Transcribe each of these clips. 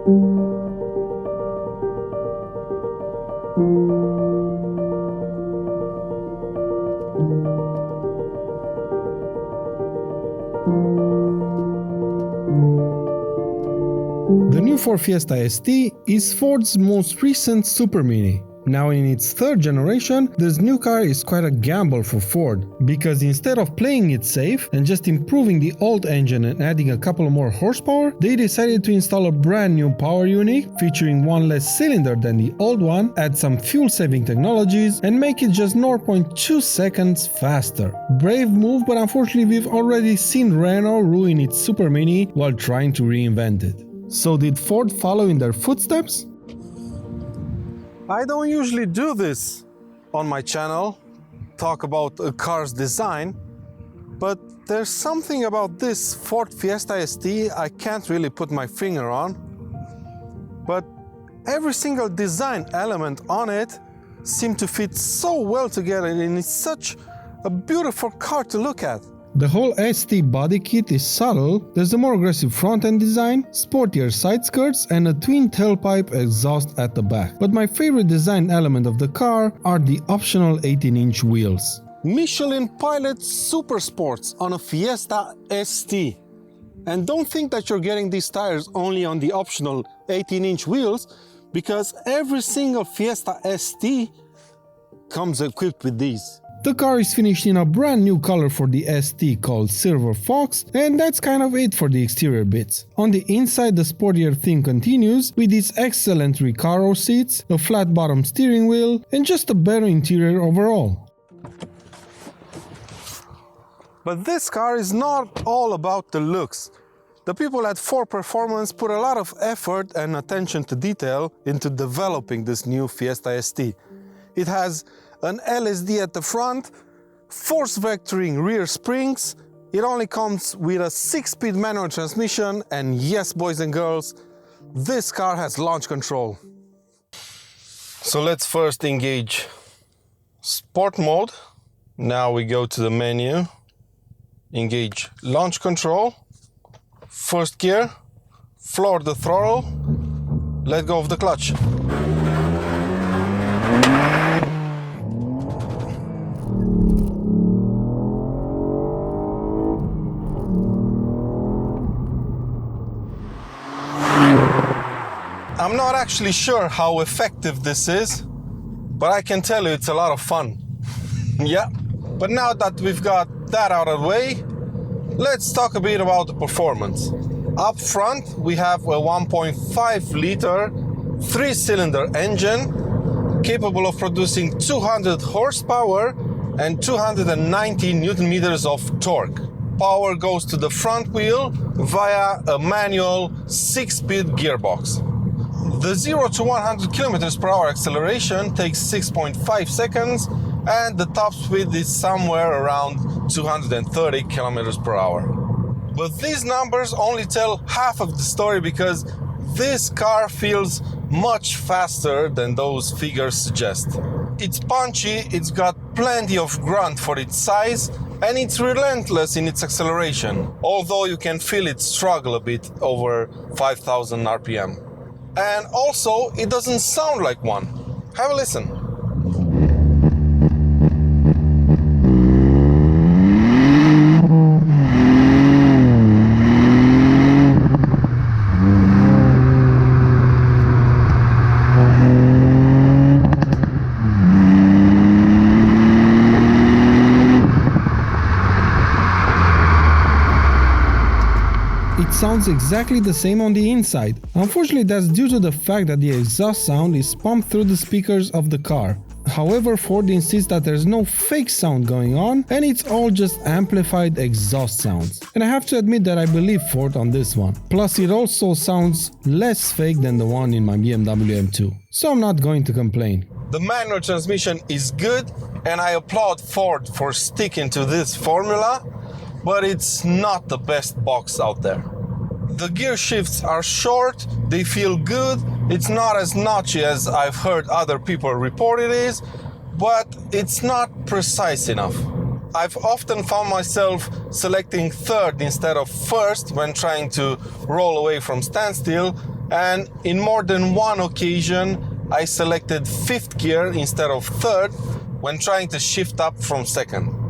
The new Ford Fiesta ST is Ford's most recent Super Mini. Now in its third generation, this new car is quite a gamble for Ford, because instead of playing it safe and just improving the old engine and adding a couple more horsepower, they decided to install a brand new power unit featuring one less cylinder than the old one, add some fuel saving technologies and make it just 0.2 seconds faster. Brave move, but unfortunately we've already seen Renault ruin its Super Mini while trying to reinvent it. So did Ford follow in their footsteps? I don't usually do this on my channel, talk about a car's design, but there's something about this Ford Fiesta ST I can't really put my finger on. But every single design element on it seems to fit so well together, and it's such a beautiful car to look at. The whole ST body kit is subtle. There's a more aggressive front-end design, sportier side skirts and a twin tailpipe exhaust at the back. But my favorite design element of the car are the optional 18-inch wheels. Michelin Pilot Super Sports on a Fiesta ST. And don't think that you're getting these tires only on the optional 18-inch wheels, because every single Fiesta ST comes equipped with these. The car is finished in a brand new color for the ST called Silver Fox, and that's kind of it for the exterior bits. On the inside, the sportier theme continues with its excellent Recaro seats, a flat bottom steering wheel, and just a better interior overall. But this car is not all about the looks. The people at Ford Performance put a lot of effort and attention to detail into developing this new Fiesta ST. It has an LSD at the front, force vectoring rear springs. It only comes with a 6-speed manual transmission, and yes, boys and girls, this car has launch control. So let's first engage Sport mode. Now we go to the menu, engage launch control, first gear, floor the throttle, let go of the clutch. I'm not actually sure how effective this is, but I can tell you it's a lot of fun. Yeah, but now that we've got that out of the way, let's talk a bit about the performance. Up front, we have a 1.5 liter 3-cylinder engine capable of producing 200 horsepower and 290 newton meters of torque. Power goes to the front wheel via a manual 6-speed gearbox. The 0 to 100 kilometers per hour acceleration takes 6.5 seconds, and the top speed is somewhere around 230 kilometers per hour. But these numbers only tell half of the story, because this car feels much faster than those figures suggest. It's punchy, it's got plenty of grunt for its size, and it's relentless in its acceleration, although you can feel it struggle a bit over 5,000 RPM. And also, it doesn't sound like one. Have a listen. Sounds exactly the same on the inside. Unfortunately, that's due to the fact that the exhaust sound is pumped through the speakers of the car. However, Ford insists that there's no fake sound going on, and it's all just amplified exhaust sounds. And I have to admit that I believe Ford on this one. Plus, it also sounds less fake than the one in my BMW M2. So I'm not going to complain. The manual transmission is good, and I applaud Ford for sticking to this formula, but it's not the best box out there. The gear shifts are short, they feel good, it's not as notchy as I've heard other people report it is, but it's not precise enough. I've often found myself selecting third instead of first when trying to roll away from standstill, and in more than one occasion I selected 5th gear instead of 3rd when trying to shift up from 2nd.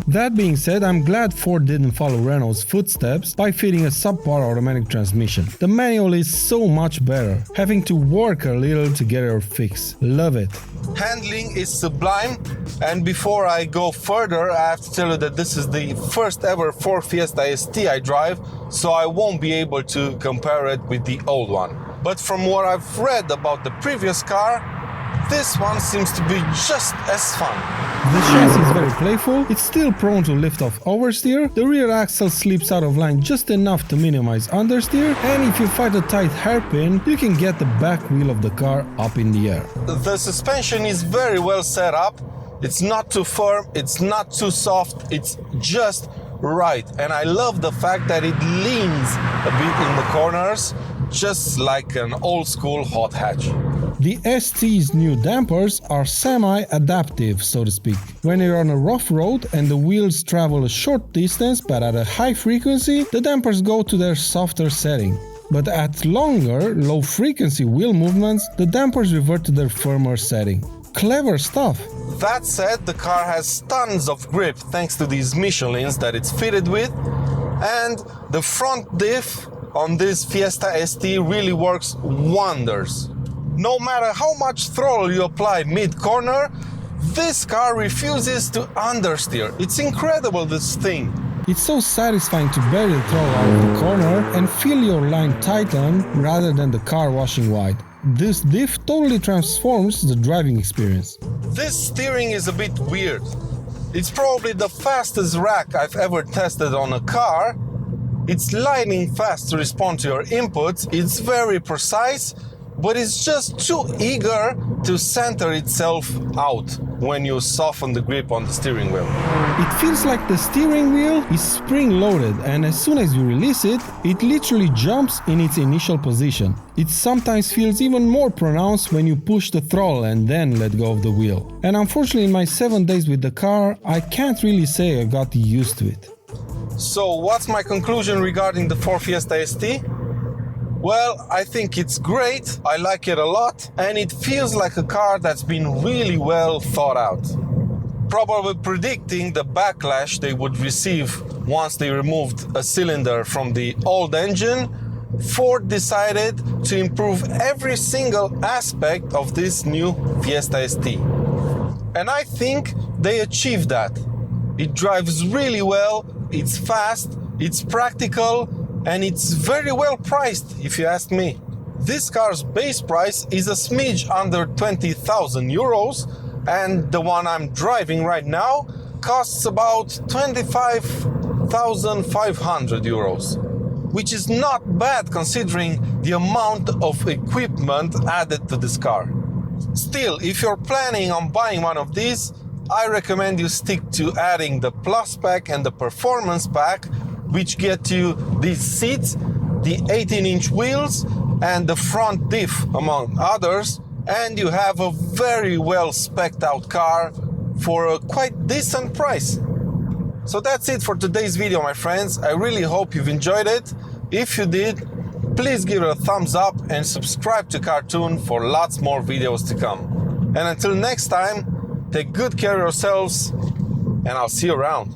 That being said, I'm glad Ford didn't follow Renault's footsteps by fitting a subpar automatic transmission. The manual is so much better, having to work a little to get it fixed. Love it. Handling is sublime, and before I go further, I have to tell you that this is the first ever Ford Fiesta ST I drive, so I won't be able to compare it with the old one. But from what I've read about the previous car, this one seems to be just as fun. The chassis is very playful, it's still prone to lift-off oversteer, the rear axle slips out of line just enough to minimize understeer, and if you fight a tight hairpin, you can get the back wheel of the car up in the air. The suspension is very well set up, it's not too firm, it's not too soft, it's just right. And I love the fact that it leans a bit in the corners, just like an old school hot hatch. The ST's new dampers are semi-adaptive, so to speak. When you're on a rough road and the wheels travel a short distance but at a high frequency, the dampers go to their softer setting. But at longer, low-frequency wheel movements, the dampers revert to their firmer setting. Clever stuff! That said, the car has tons of grip thanks to these Michelins that it's fitted with, and the front diff on this Fiesta ST really works wonders. No matter how much throttle you apply mid-corner, this car refuses to understeer. It's incredible, this thing. It's so satisfying to bury the throttle out of the corner and feel your line tighten rather than the car washing wide. This diff totally transforms the driving experience. This steering is a bit weird. It's probably the fastest rack I've ever tested on a car. It's lightning fast to respond to your inputs, it's very precise, but it's just too eager to center itself out when you soften the grip on the steering wheel. It feels like the steering wheel is spring-loaded, and as soon as you release it, it literally jumps in its initial position. It sometimes feels even more pronounced when you push the throttle and then let go of the wheel. And unfortunately, in my 7 days with the car, I can't really say I got used to it. So what's my conclusion regarding the Ford Fiesta ST? Well, I think it's great, I like it a lot, and it feels like a car that's been really well thought out. Probably predicting the backlash they would receive once they removed a cylinder from the old engine, Ford decided to improve every single aspect of this new Fiesta ST. And I think they achieved that. It drives really well, it's fast, it's practical, and it's very well priced, if you ask me. This car's base price is a smidge under 20,000 euros, and the one I'm driving right now costs about 25,500 euros, which is not bad considering the amount of equipment added to this car. Still, if you're planning on buying one of these, I recommend you stick to adding the Plus Pack and the Performance Pack, which get you these seats, the 18-inch wheels, and the front diff, among others, and you have a very well spec'd out car for a quite decent price. So that's it for today's video, my friends. I really hope you've enjoyed it. If you did, please give it a thumbs up and subscribe to Cartoon for lots more videos to come. And until next time, take good care of yourselves, and I'll see you around.